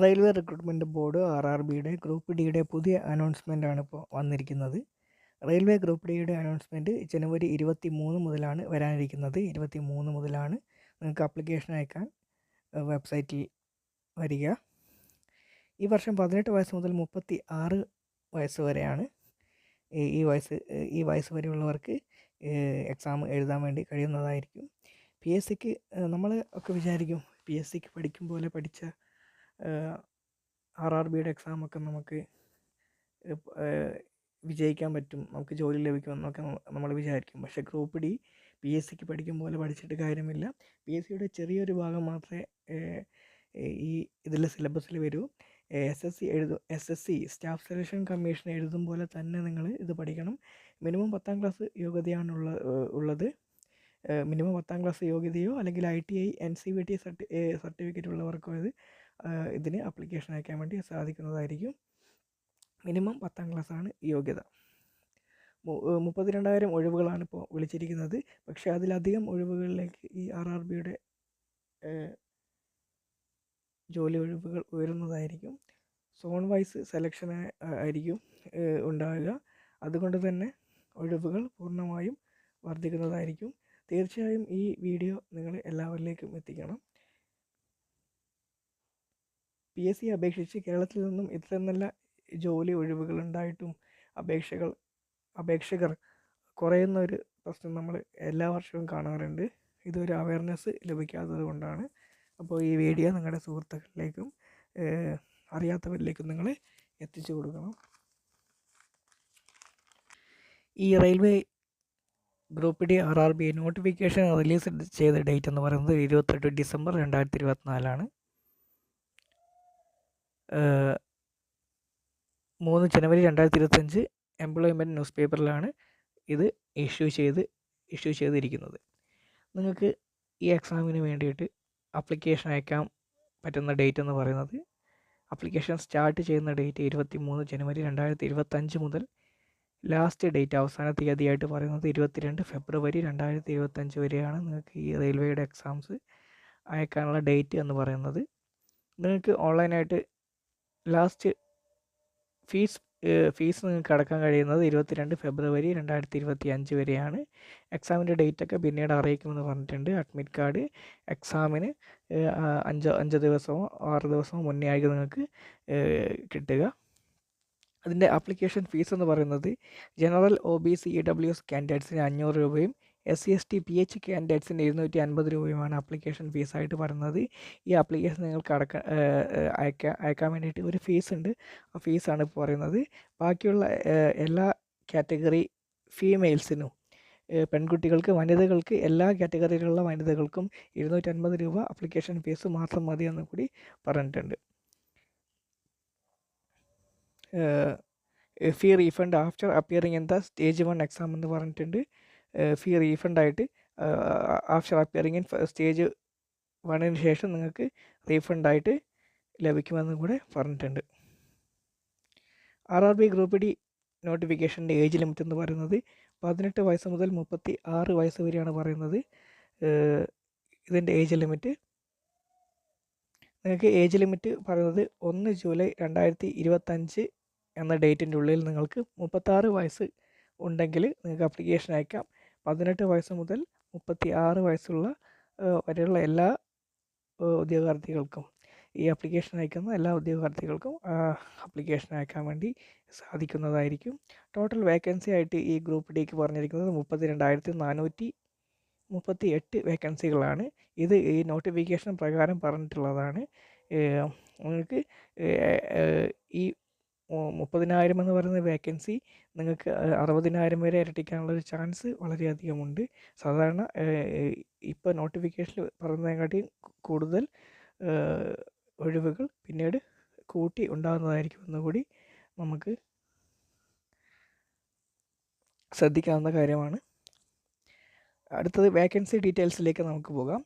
Railway recruitment board RRBയുടെ group ഡിയുടെ പുതിയ announcement ആണ് ഇപ്പോൾ വന്നിരിക്കുന്നത്. റെയിൽവേ ഗ്രൂപ്പ് ഡിയുടെ അനൗൺസ്മെൻറ്റ് ജനുവരി 23 മുതലാണ് വരാനിരിക്കുന്നത്. 23 മുതലാണ് നിങ്ങൾക്ക് ആപ്ലിക്കേഷൻ അയക്കാൻ വെബ്സൈറ്റിൽ വരിക. ഈ വർഷം 18 വയസ്സ് മുതൽ 36 വയസ്സ് വരെയാണ് ഈ വയസ്സ് വരെയുള്ളവർക്ക് എക്സാം എഴുതാൻ വേണ്ടി കഴിയുന്നതായിരിക്കും. PSCക്ക് നമ്മൾ ഒക്കെ വിചാരിക്കും PSCക്ക് പഠിക്കും പോലെ പഠിച്ച RRBയുടെ എക്സാമൊക്കെ നമുക്ക് വിജയിക്കാൻ പറ്റും, നമുക്ക് ജോലി ലഭിക്കുമെന്നൊക്കെ നമ്മൾ വിചാരിക്കും. പക്ഷേ ഗ്രൂപ്പ് ഡി PSCക്ക് പഠിക്കും പോലെ പഠിച്ചിട്ട് കാര്യമില്ല. PSCയുടെ ചെറിയൊരു ഭാഗം മാത്രമേ ഈ ഇതിലെ സിലബസിൽ വരൂ. SSC സ്റ്റാഫ് സെലക്ഷൻ കമ്മീഷൻ എഴുതും പോലെ തന്നെ നിങ്ങൾ ഇത് പഠിക്കണം. മിനിമം 10ാം ക്ലാസ് യോഗ്യതയാണ് ഉള്ളത്. മിനിമം 10ാം ക്ലാസ് യോഗ്യതയോ അല്ലെങ്കിൽ ITI NCVT സർട്ടിഫിക്കറ്റ് ഉള്ളവർക്കോ ഇതിന് ആപ്ലിക്കേഷൻ അയക്കാൻ വേണ്ടി സാധിക്കുന്നതായിരിക്കും. മിനിമം 10ാം ക്ലാസ്സാണ് യോഗ്യത. 32,000 ഒഴിവുകളാണ് ഇപ്പോൾ വിളിച്ചിരിക്കുന്നത്. പക്ഷേ അതിലധികം ഒഴിവുകളിലേക്ക് ഈ RRBയുടെ ജോലി ഒഴിവുകൾ ഉയരുന്നതായിരിക്കും. സോൺ വൈസ് സെലക്ഷൻ ആയിരിക്കും ഉണ്ടാവുക. അതുകൊണ്ട് തന്നെ ഒഴിവുകൾ പൂർണ്ണമായും വർദ്ധിക്കുന്നതായിരിക്കും. തീർച്ചയായും ഈ വീഡിയോ നിങ്ങൾ എല്ലാവരിലേക്കും എത്തിക്കണം. PSC അപേക്ഷിച്ച് കേരളത്തിൽ നിന്നും ഇത്ര നല്ല ജോലി ഒഴിവുകൾ ഉണ്ടായിട്ടും അപേക്ഷകർ കുറയുന്ന ഒരു പ്രശ്നം നമ്മൾ എല്ലാ വർഷവും കാണാറുണ്ട്. ഇതൊരു അവയർനെസ് ലഭിക്കാത്തത് കൊണ്ടാണ്. അപ്പോൾ ഈ വീഡിയോ നിങ്ങളുടെ സുഹൃത്തുക്കളിലേക്കും അറിയാത്തവരിലേക്കും നിങ്ങൾ എത്തിച്ചു കൊടുക്കണം. ഈ railway group D RRB notification release ചെയ്ത ഡേറ്റ് എന്ന് പറയുന്നത് 28 ഡിസംബർ 2024 3 ജനുവരി 2025 എംപ്ലോയ്മെൻറ്റ് ന്യൂസ് പേപ്പറിലാണ് ഇത് ഇഷ്യൂ ചെയ്തിരിക്കുന്നത്. നിങ്ങൾക്ക് ഈ എക്സാമിന് വേണ്ടിയിട്ട് ആപ്ലിക്കേഷൻ അയക്കാൻ പറ്റുന്ന ഡേറ്റ് എന്ന് പറയുന്നത്, ആപ്ലിക്കേഷൻ സ്റ്റാർട്ട് ചെയ്യുന്ന ഡേറ്റ് 23 ജനുവരി 2025 മുതൽ ലാസ്റ്റ് ഡേറ്റ് അവസാന തീയതിയായിട്ട് പറയുന്നത് 22 ഫെബ്രുവരി 2025 വരെയാണ് നിങ്ങൾക്ക് ഈ റെയിൽവേയുടെ എക്സാംസ് അയക്കാനുള്ള ഡേറ്റ് എന്ന് പറയുന്നത്. നിങ്ങൾക്ക് ഓൺലൈനായിട്ട് ലാസ്റ്റ് ഫീസ് നിങ്ങൾക്ക് അടക്കാൻ കഴിയുന്നത് 22 ഫെബ്രുവരി 2025 വരെയാണ്. എക്സാമിൻ്റെ ഡേറ്റൊക്കെ പിന്നീട് അറിയിക്കുമെന്ന് പറഞ്ഞിട്ടുണ്ട്. അഡ്മിറ്റ് കാർഡ് എക്സാമിന് 5 ദിവസമോ 6 ദിവസമോ മുന്നേ ആയിരിക്കും നിങ്ങൾക്ക് കിട്ടുക. അതിൻ്റെ ആപ്ലിക്കേഷൻ ഫീസ് എന്ന് പറയുന്നത് ജനറൽ OBC EWS കാൻഡിഡേറ്റ്സിന് 500 രൂപയും SC/ST PH കാൻഡിഡേറ്റ്സിന് 250 രൂപയുമാണ് ആപ്ലിക്കേഷൻ ഫീസായിട്ട് പറയുന്നത്. ഈ ആപ്ലിക്കേഷൻ നിങ്ങൾക്ക് അയക്കാൻ വേണ്ടിയിട്ട് ഒരു ഫീസ് ഉണ്ട്. ആ ഫീസാണ് ഇപ്പോൾ പറയുന്നത്. ബാക്കിയുള്ള എല്ലാ കാറ്റഗറി ഫീമെയിൽസിനും, പെൺകുട്ടികൾക്ക്, വനിതകൾക്ക്, എല്ലാ കാറ്റഗറിയിലുള്ള വനിതകൾക്കും 250 രൂപ ആപ്ലിക്കേഷൻ ഫീസ് മാത്രം മതി എന്ന് കൂടി പറഞ്ഞിട്ടുണ്ട്. Fee refund after appearing in the stage 1 exam എന്ന് പറഞ്ഞിട്ടുണ്ട്. ഫീ റീഫണ്ടായിട്ട് ആഫ്റ്റർ അപ്പിയറിങ് ഇൻ സ്റ്റേജ് 1 ശേഷം നിങ്ങൾക്ക് റീഫണ്ടായിട്ട് ലഭിക്കുമെന്നും കൂടെ പറഞ്ഞിട്ടുണ്ട്. RRB ഗ്രൂപ്പ് ഡി നോട്ടിഫിക്കേഷൻ്റെ ഏജ് ലിമിറ്റ് എന്ന് പറയുന്നത് 18 വയസ്സ് മുതൽ 36 വയസ്സ് വരെയാണ് പറയുന്നത്. ഇതിൻ്റെ ഏജ് ലിമിറ്റ് പറയുന്നത് 1 ജൂലൈ 2025 എന്ന ഡേറ്റിൻ്റെ ഉള്ളിൽ നിങ്ങൾക്ക് 36 വയസ്സ് ഉണ്ടെങ്കിൽ നിങ്ങൾക്ക് ആപ്ലിക്കേഷൻ അയക്കാം. 18 വയസ്സ് മുതൽ 36 വയസ്സുള്ള വരെയുള്ള എല്ലാ ഉദ്യോഗാർത്ഥികൾക്കും, ഈ ആപ്ലിക്കേഷൻ അയക്കുന്ന എല്ലാ ഉദ്യോഗാർത്ഥികൾക്കും ആപ്ലിക്കേഷൻ അയക്കാൻ വേണ്ടി സാധിക്കുന്നതായിരിക്കും. ടോട്ടൽ വേക്കൻസി ആയിട്ട് ഈ ഗ്രൂപ്പ് ഡിക്ക് പറഞ്ഞിരിക്കുന്നത് 32,438 വേക്കൻസികളാണ്. ഇത് ഈ നോട്ടിഫിക്കേഷൻ പ്രകാരം പറഞ്ഞിട്ടുള്ളതാണ്. നിങ്ങൾക്ക് ഈ 30,000 എന്ന് പറയുന്ന വേക്കൻസി നിങ്ങൾക്ക് 60,000 വരെ ഇരട്ടിക്കാനുള്ളൊരു ചാൻസ് വളരെയധികമുണ്ട്. സാധാരണ ഇപ്പോൾ നോട്ടിഫിക്കേഷനിൽ പറയുന്നതിനെക്കാട്ടിയും കൂടുതൽ ഒഴിവുകൾ പിന്നീട് കൂട്ടി ഉണ്ടാകുന്നതായിരിക്കും എന്നുകൂടി നമുക്ക് ശ്രദ്ധിക്കാവുന്ന കാര്യമാണ്. അടുത്തത് വേക്കൻസി ഡീറ്റെയിൽസിലേക്ക് നമുക്ക് പോകാം.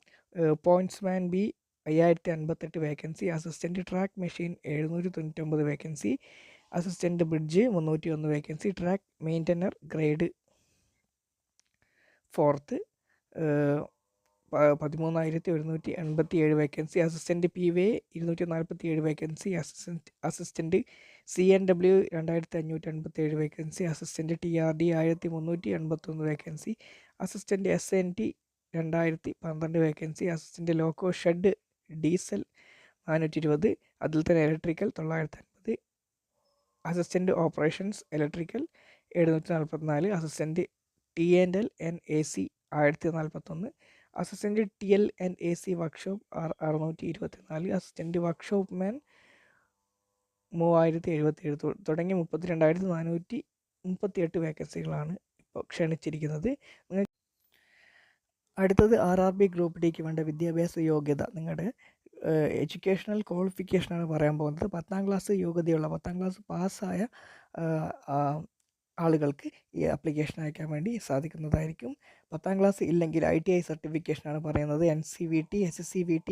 Pointsman B 5058 vacancy, assistant track machine 799 vacancy, assistant bridge 301 vacancy, track maintainer grade 4th 13,187 vacancy. Assistant PVA 247 vacancy. Assistant CNW 2,587 vacancy. Assistant TRD 1,381 vacancy. Assistant SNT 2,012 vacancy. Assistant loco shed diesel 420. അതിൽ തന്നെ electrical 950. Assistant operations electrical 744. Assistant TNL and AC 1041. Assistant TL and AC workshop 624. Assistant workshop man 3077 തുടങ്ങി 32,438 വേക്കൻസികളാണ് ഇപ്പോൾ ക്ഷണിച്ചിരിക്കുന്നത്. അടുത്തത് RRB group ഡിക്ക് വേണ്ട വിദ്യാഭ്യാസ യോഗ്യത. നിങ്ങളുടെ എഡ്യൂക്കേഷണൽ ക്വാളിഫിക്കേഷനാണ് പറയാൻ പോകുന്നത്. 10ാം ക്ലാസ് യോഗ്യതയുള്ള 10ാം ക്ലാസ് പാസ്സായ ആളുകൾക്ക് ഈ ആപ്ലിക്കേഷൻ അയക്കാൻ വേണ്ടി സാധിക്കുന്നതായിരിക്കും. 10ാം ക്ലാസ് ഇല്ലെങ്കിൽ ITI സർട്ടിഫിക്കേഷനാണ് പറയുന്നത്. NCVT SCVT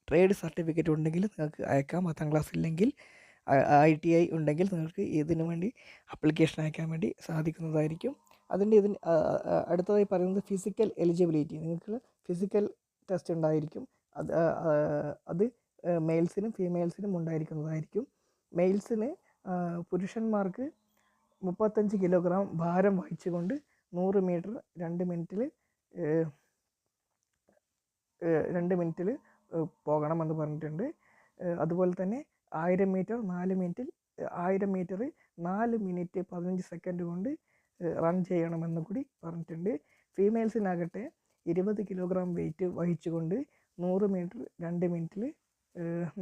ട്രേഡ് സർട്ടിഫിക്കറ്റ് ഉണ്ടെങ്കിൽ നിങ്ങൾക്ക് അയക്കാം. 10ാം ക്ലാസ് ഇല്ലെങ്കിൽ ITI ഉണ്ടെങ്കിൽ നിങ്ങൾക്ക് ഇതിനു വേണ്ടി ആപ്ലിക്കേഷൻ അയക്കാൻ വേണ്ടി സാധിക്കുന്നതായിരിക്കും. അടുത്തതായി പറയുന്നത് ഫിസിക്കൽ എലിജിബിലിറ്റി. നിങ്ങൾക്ക് ഫിസിക്കൽ ടെസ്റ്റ് ഉണ്ടായിരിക്കും. അത് മെയിൽസിനും ഫീമെയിൽസിനും ഉണ്ടായിരിക്കുന്നതായിരിക്കും. മെയിൽസിന് പുരുഷന്മാർക്ക് 35 കിലോഗ്രാം ഭാരം വഹിച്ചുകൊണ്ട് 100 മീറ്റർ 2 മിനിറ്റിൽ പോകണമെന്ന് പറഞ്ഞിട്ടുണ്ട്. അതുപോലെ തന്നെ 1000 മീറ്റർ 4 മിനിറ്റ് 15 സെക്കൻഡ് കൊണ്ട് റൺ ചെയ്യണമെന്ന് കൂടി പറഞ്ഞിട്ടുണ്ട്. ഫീമെയിൽസിനാകട്ടെ 20 കിലോഗ്രാം വെയിറ്റ് വഹിച്ചുകൊണ്ട് 100 മീറ്റർ 2 മിനിറ്റിൽ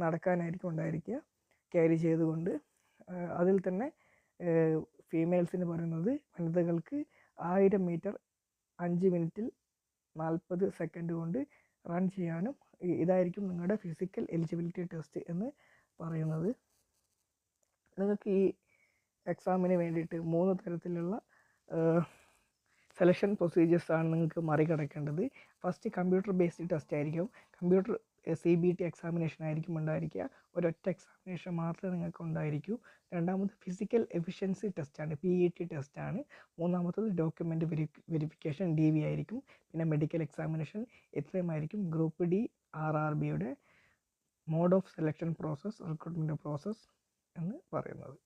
നടക്കാനായിരിക്കും ഉണ്ടായിരിക്കുക, ക്യാരി ചെയ്തുകൊണ്ട്. അതിൽ തന്നെ ഫീമെയിൽസിന് പറയുന്നത് വനിതകൾക്ക് 1000 മീറ്റർ 5 മിനിറ്റിൽ 40 സെക്കൻഡ് കൊണ്ട് റൺ ചെയ്യാനും. ഇതായിരിക്കും നിങ്ങളുടെ ഫിസിക്കൽ എലിജിബിലിറ്റി ടെസ്റ്റ് എന്ന് പറയുന്നത്. നിങ്ങൾക്ക് ഈ എക്സാമിന് വേണ്ടിയിട്ട് 3 തരത്തിലുള്ള സെലക്ഷൻ പ്രൊസീജിയേഴ്സാണ് നിങ്ങൾക്ക് മറികടക്കേണ്ടത്. ഫസ്റ്റ് കമ്പ്യൂട്ടർ ബേസ്ഡ് ടെസ്റ്റ് ആയിരിക്കും. കമ്പ്യൂട്ടർ CBT എക്സാമിനേഷൻ ആയിരിക്കും ഉണ്ടായിരിക്കുക. ഒരൊറ്റ എക്സാമിനേഷൻ മാത്രമേ നിങ്ങൾക്ക് ഉണ്ടായിരിക്കൂ. രണ്ടാമത് ഫിസിക്കൽ എഫിഷ്യൻസി ടെസ്റ്റാണ്, PET ടെസ്റ്റാണ്. മൂന്നാമത്തത് ഡോക്യുമെൻ്റ് വെരിഫിക്കേഷൻ DV ആയിരിക്കും. പിന്നെ മെഡിക്കൽ എക്സാമിനേഷൻ. ഇത്രയുമായിരിക്കും ഗ്രൂപ്പ് D RRBയുടെ mode of selection process, recruitment process എന്ന് പറയുന്നത്.